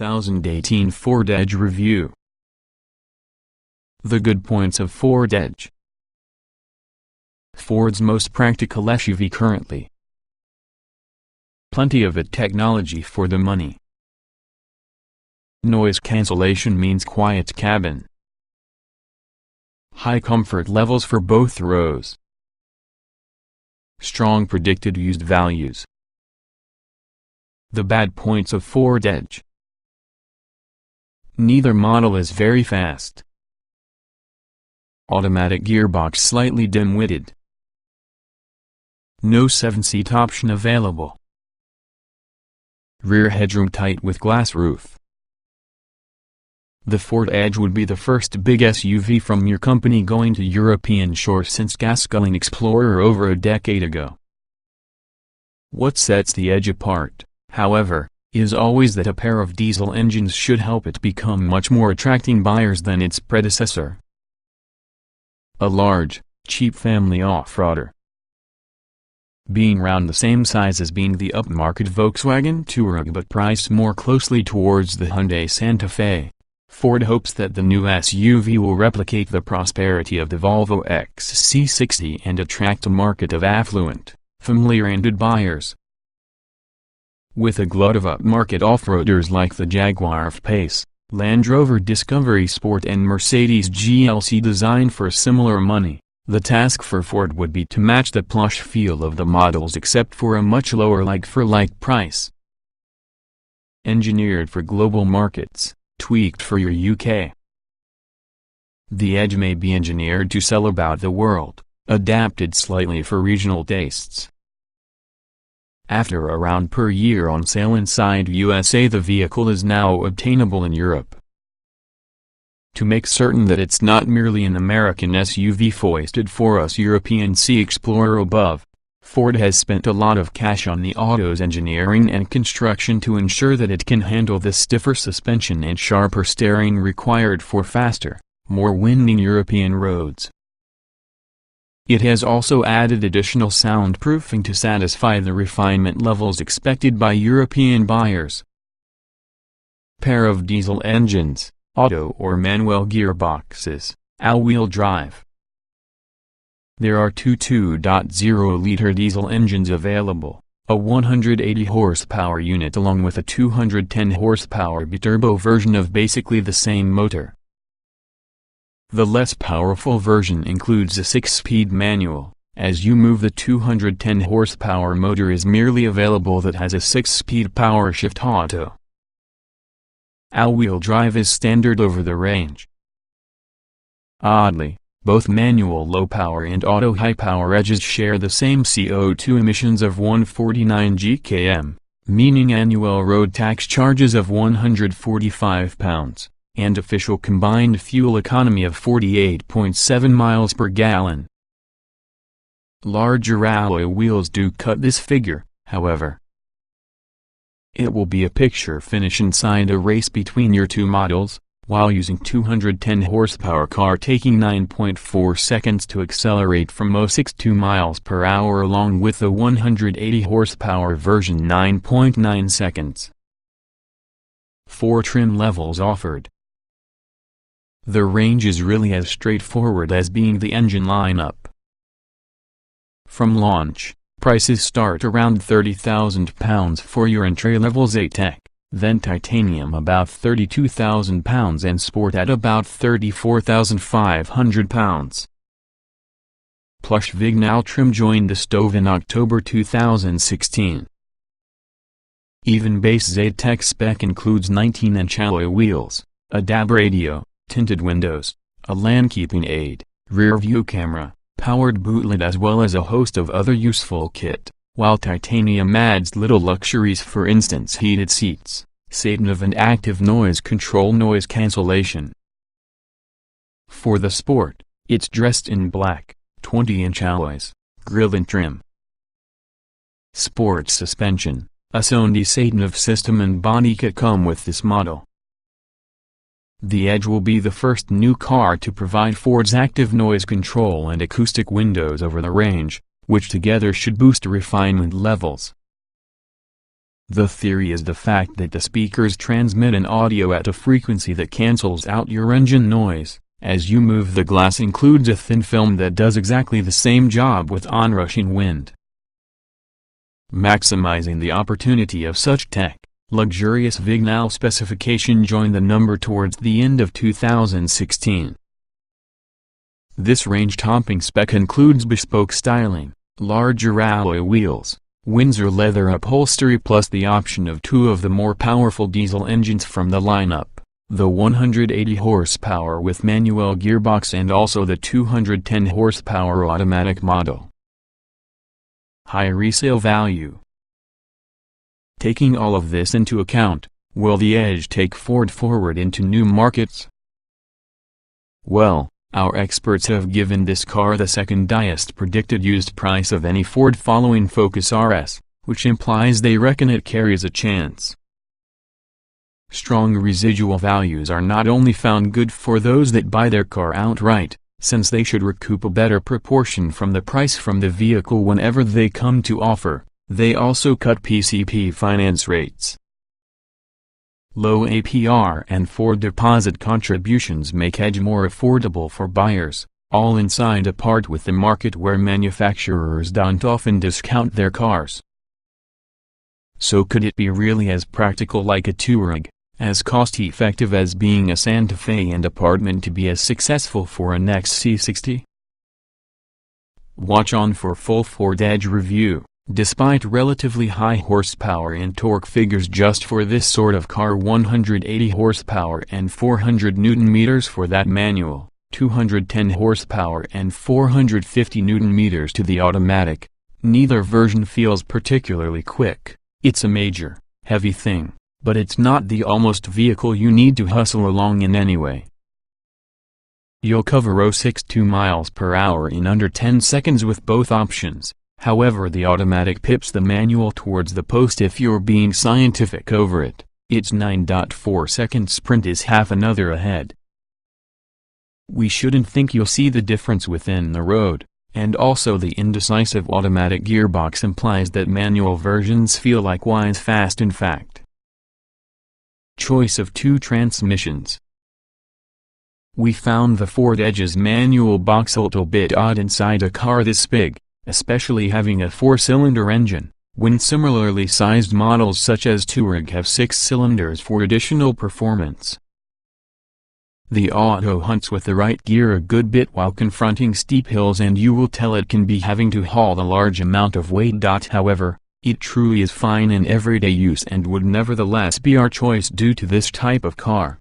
2018 Ford Edge Review. The good points of Ford Edge. Ford's most practical SUV currently. Plenty of it technology for the money. Noise cancellation means quiet cabin. High comfort levels for both rows. Strong predicted used values. The bad points of Ford Edge. Neither model is very fast. Automatic gearbox slightly dim-witted. No 7-seat option available. Rear headroom tight with glass roof. The Ford Edge would be the first big SUV from your company going to European shores since gas-guzzling Explorer over a decade ago. What sets the Edge apart, however, is always that a pair of diesel engines should help it become much more attracting buyers than its predecessor. A large, cheap family off-roader. Being round the same size as being the upmarket Volkswagen Touareg but priced more closely towards the Hyundai Santa Fe, Ford hopes that the new SUV will replicate the prosperity of the Volvo XC60 and attract a market of affluent, family-oriented buyers. With a glut of upmarket off-roaders like the Jaguar F-Pace, Land Rover Discovery Sport and Mercedes GLC designed for similar money, the task for Ford would be to match the plush feel of the models except for a much lower like-for-like price. Engineered for global markets, tweaked for your UK. The Edge may be engineered to sell about the world, adapted slightly for regional tastes. After a round per year on sale inside USA, the vehicle is now obtainable in Europe. To make certain that it's not merely an American SUV foisted for us European see Explorer above, Ford has spent a lot of cash on the auto's engineering and construction to ensure that it can handle the stiffer suspension and sharper steering required for faster, more winding European roads. It has also added additional soundproofing to satisfy the refinement levels expected by European buyers. Pair of diesel engines, auto or manual gearboxes, all-wheel drive. There are two 2.0-liter diesel engines available, a 180 horsepower unit along with a 210 horsepower biturbo version of basically the same motor. The less powerful version includes a 6-speed manual. As you move, the 210 horsepower motor is merely available that has a 6-speed power shift auto. All-wheel drive is standard over the range. Oddly, both manual low-power and auto high-power Edges share the same CO2 emissions of 149 gkm, meaning annual road tax charges of £145, and official combined fuel economy of 48.7 miles per gallon. Larger alloy wheels do cut this figure, however. It will be a picture finish inside a race between your two models, while using 210 horsepower car taking 9.4 seconds to accelerate from 0-62 miles per hour along with the 180 horsepower version 9.9 seconds. 4 trim levels offered. The range is really as straightforward as being the engine lineup. From launch, prices start around £30,000 for your entry levels A-Tech, then Titanium about £32,000 and Sport at about £34,500. Plush Vignale trim joined the stove in October 2016. Even base Z-Tech spec includes 19-inch alloy wheels, a DAB radio, tinted windows, a lane-keeping aid, rear-view camera, powered boot lid as well as a host of other useful kit, while Titanium adds little luxuries, for instance heated seats, sat-nav and active noise control noise cancellation. For the Sport, it's dressed in black, 20-inch alloys, grille and trim. Sport suspension, a Sony sat-nav system and body kit come with this model. The Edge will be the first new car to provide Ford's active noise control and acoustic windows over the range, which together should boost refinement levels. The theory is the fact that the speakers transmit an audio at a frequency that cancels out your engine noise. As you move, the glass includes a thin film that does exactly the same job with onrushing wind. Maximizing the opportunity of such tech, luxurious Vignale specification joined the number towards the end of 2016. This range-topping spec includes bespoke styling, larger alloy wheels, Windsor leather upholstery plus the option of two of the more powerful diesel engines from the lineup, the 180 horsepower with manual gearbox and also the 210 horsepower automatic model. High resale value. Taking all of this into account, will the Edge take Ford forward into new markets? Well, our experts have given this car the second highest predicted used price of any Ford following Focus RS, which implies they reckon it carries a chance. Strong residual values are not only found good for those that buy their car outright, since they should recoup a better proportion from the price from the vehicle whenever they come to offer, they also cut PCP finance rates. Low APR and Ford deposit contributions make Edge more affordable for buyers, all inside a part with the market where manufacturers don't often discount their cars. So could it be really as practical like a Touareg, as cost-effective as being a Santa Fe and apartment to be as successful for an XC60? Watch on for full Ford Edge review. Despite relatively high horsepower and torque figures just for this sort of car, 180 horsepower and 400 Nm for that manual, 210 horsepower and 450 Nm to the automatic, neither version feels particularly quick. It's a major, heavy thing, but it's not the almost vehicle you need to hustle along in anyway. You'll cover 0.62 miles per hour in under 10 seconds with both options. However, the automatic pips the manual towards the post if you're being scientific over it. Its 9.4-second sprint is half another ahead. We shouldn't think you'll see the difference within the road, and also the indecisive automatic gearbox implies that manual versions feel likewise fast. In fact, choice of two transmissions. We found the Ford Edge's manual box a little bit odd inside a car this big, especially having a 4-cylinder engine, when similarly sized models such as Touareg have 6 cylinders for additional performance. The auto hunts with the right gear a good bit while confronting steep hills, and you will tell it can be having to haul a large amount of weight. However, it truly is fine in everyday use and would nevertheless be our choice due to this type of car.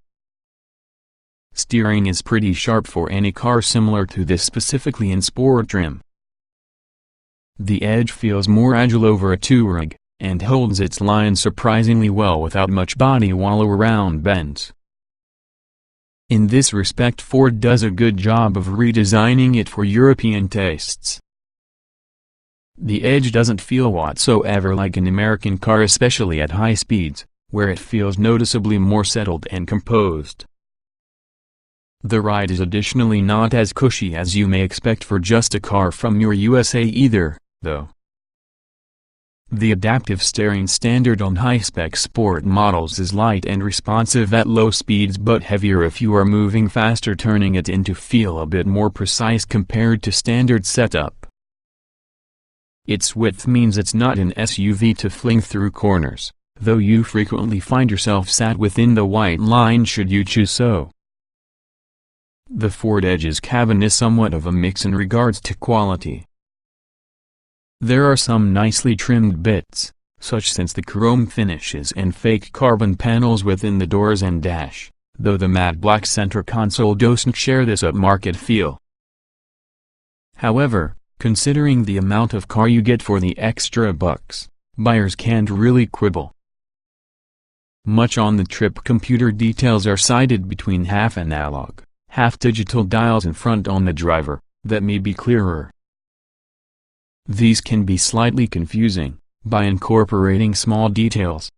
Steering is pretty sharp for any car similar to this, specifically in sport trim. The Edge feels more agile over a Touareg, and holds its line surprisingly well without much body wallow around bends. In this respect, Ford does a good job of redesigning it for European tastes. The Edge doesn't feel whatsoever like an American car, especially at high speeds, where it feels noticeably more settled and composed. The ride is additionally not as cushy as you may expect for just a car from your USA either, though. The adaptive steering standard on high-spec sport models is light and responsive at low speeds but heavier if you are moving faster, turning it into feel a bit more precise compared to standard setup. Its width means it's not an SUV to fling through corners, though you frequently find yourself sat within the white line should you choose so. The Ford Edge's cabin is somewhat of a mix in regards to quality. There are some nicely trimmed bits, such as the chrome finishes and fake carbon panels within the doors and dash, though the matte black center console doesn't share this upmarket feel. However, considering the amount of car you get for the extra bucks, buyers can't really quibble. Much on the trip computer details are cited between half analog, half digital dials in front on the driver, that may be clearer. These can be slightly confusing, by incorporating small details.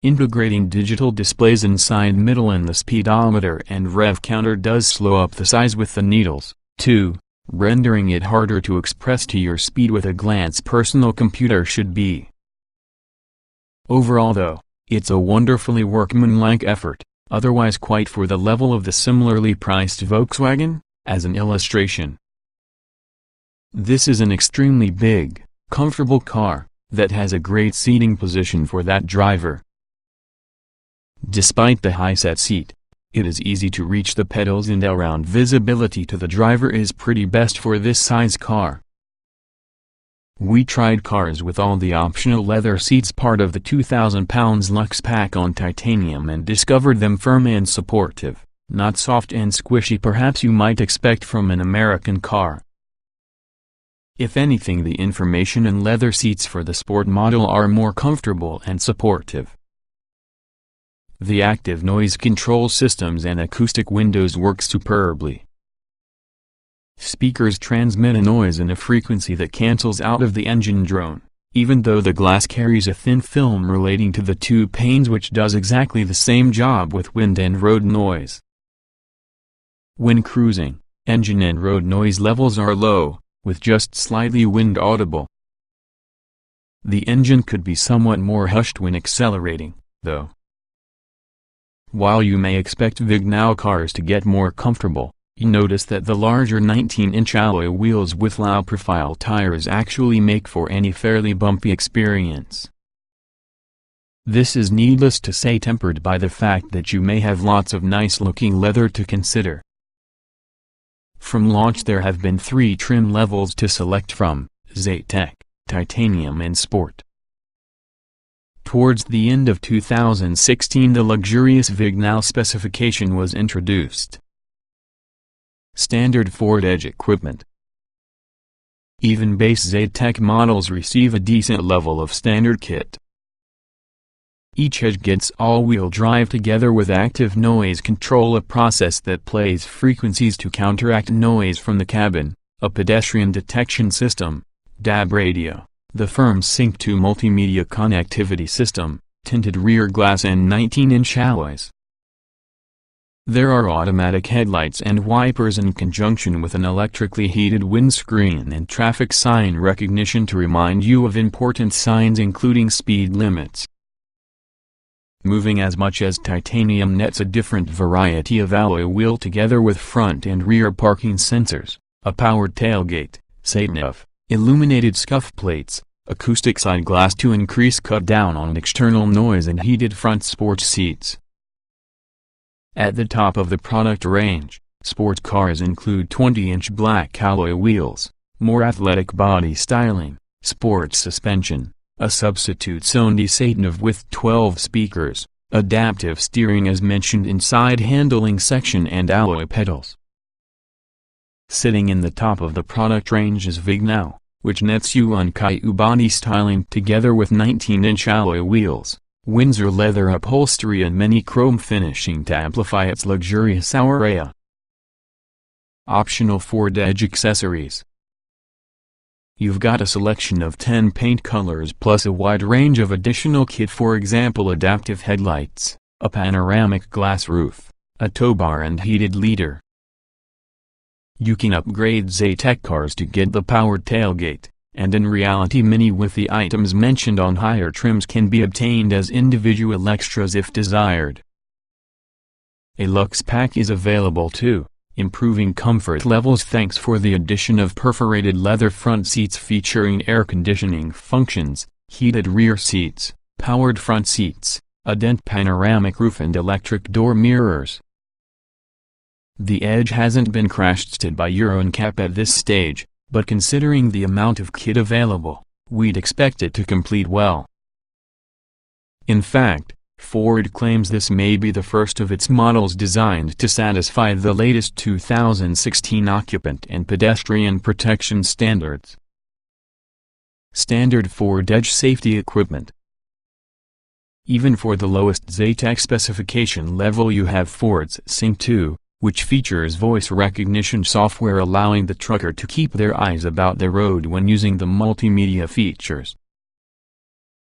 Integrating digital displays inside middle and the speedometer and rev counter does slow up the size with the needles, too, rendering it harder to express to your speed with a glance. Personal computer should be Overall though, it's a wonderfully workmanlike effort, otherwise quite for the level of the similarly priced Volkswagen, as an illustration. This is an extremely big, comfortable car, that has a great seating position for that driver. Despite the high-set seat, it is easy to reach the pedals and all-round visibility to the driver is pretty best for this size car. We tried cars with all the optional leather seats part of the 2,000 pounds Lux pack on titanium and discovered them firm and supportive, not soft and squishy perhaps you might expect from an American car. If anything, the information and leather seats for the sport model are more comfortable and supportive. The active noise control systems and acoustic windows work superbly. Speakers transmit a noise in a frequency that cancels out of the engine drone, even though the glass carries a thin film relating to the two panes which does exactly the same job with wind and road noise. When cruising, engine and road noise levels are low, with just slightly wind audible. The engine could be somewhat more hushed when accelerating, though. While you may expect Vignale cars to get more comfortable, you notice that the larger 19-inch alloy wheels with low-profile tires actually make for any fairly bumpy experience. This is needless to say tempered by the fact that you may have lots of nice-looking leather to consider. From launch there have been 3 trim levels to select from: Zetec, Titanium and Sport. Towards the end of 2016 the luxurious Vignale specification was introduced. Standard Ford Edge equipment. Even base Zetec models receive a decent level of standard kit. Each Edge gets all-wheel drive together with active noise control, a process that plays frequencies to counteract noise from the cabin, a pedestrian detection system, DAB radio, the firm's Sync 2 multimedia connectivity system, tinted rear glass and 19-inch alloys. There are automatic headlights and wipers in conjunction with an electrically heated windscreen and traffic sign recognition to remind you of important signs including speed limits. Moving as much as titanium nets a different variety of alloy wheel together with front and rear parking sensors, a powered tailgate, SatNav, illuminated scuff plates, acoustic side glass to increase cut down on external noise and heated front sports seats. At the top of the product range, sports cars include 20-inch black alloy wheels, more athletic body styling, sports suspension, a substitute Sony SatNav with 12 speakers, adaptive steering as mentioned in side handling section and alloy pedals. Sitting in the top of the product range is Vignale, which nets Yuan-Kaiyu body styling together with 19-inch alloy wheels, Windsor leather upholstery and many chrome finishing to amplify its luxurious aura. Optional Ford Edge accessories. You've got a selection of 10 paint colors plus a wide range of additional kit, for example adaptive headlights, a panoramic glass roof, a tow bar and heated leader. You can upgrade Zetec cars to get the powered tailgate, and in reality many with the items mentioned on higher trims can be obtained as individual extras if desired. A Lux pack is available too, improving comfort levels thanks for the addition of perforated leather front seats featuring air conditioning functions, heated rear seats, powered front seats, a dent panoramic roof and electric door mirrors. The Edge hasn't been crash-tested by Euro NCAP at this stage, but considering the amount of kit available, we'd expect it to complete well. In fact, Ford claims this may be the first of its models designed to satisfy the latest 2016 occupant and pedestrian protection standards. Standard Ford Edge safety equipment. Even for the lowest Zetec specification level you have Ford's Sync 2, which features voice recognition software allowing the trucker to keep their eyes about the road when using the multimedia features.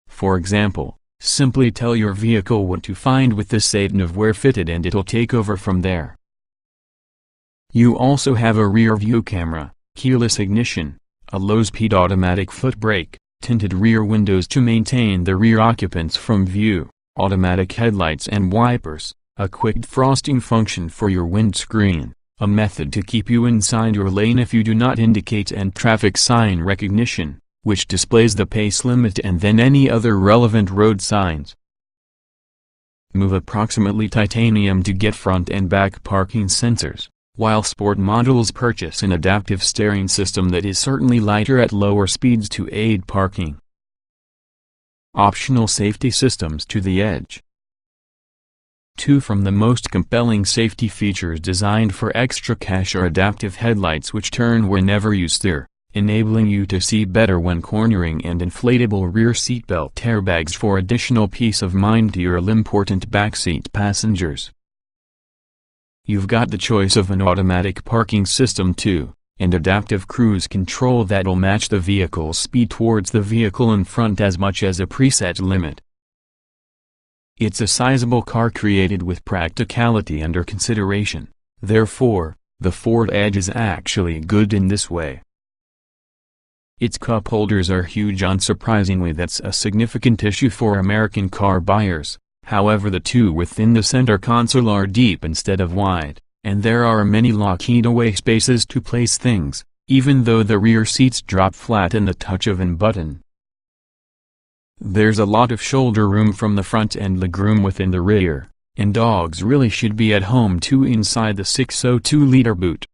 For example, simply tell your vehicle what to find with the SatNav where fitted and it'll take over from there. You also have a rear view camera, keyless ignition, a low-speed automatic foot brake, tinted rear windows to maintain the rear occupants from view, automatic headlights and wipers, a quick frosting function for your windscreen, a method to keep you inside your lane if you do not indicate, and traffic sign recognition, which displays the pace limit and then any other relevant road signs. Move approximately titanium to get front and back parking sensors, while sport models purchase an adaptive steering system that is certainly lighter at lower speeds to aid parking. Optional safety systems to the edge. Two from the most compelling safety features designed for extra cash are adaptive headlights which turn whenever you steer, enabling you to see better when cornering, and inflatable rear seatbelt airbags for additional peace of mind to your all-important backseat passengers. You've got the choice of an automatic parking system too, and adaptive cruise control that'll match the vehicle's speed towards the vehicle in front as much as a preset limit. It's a sizable car created with practicality under consideration, therefore, the Ford Edge is actually good in this way. Its cup holders are huge. Unsurprisingly, that's a significant issue for American car buyers. However, the two within the center console are deep instead of wide, and there are many locked-away spaces to place things, even though the rear seats drop flat in the touch of a button. There's a lot of shoulder room from the front and legroom within the rear, and dogs really should be at home too inside the 602-liter boot.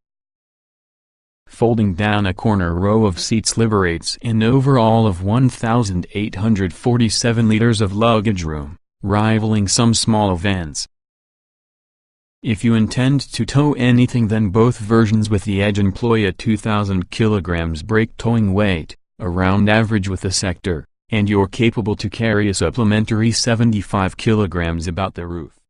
Folding down a corner row of seats liberates an overall of 1,847 liters of luggage room, rivaling some small vans. If you intend to tow anything, then both versions with the Edge employ a 2,000 kilograms brake towing weight, around average with the sector, and you're capable to carry a supplementary 75 kilograms about the roof.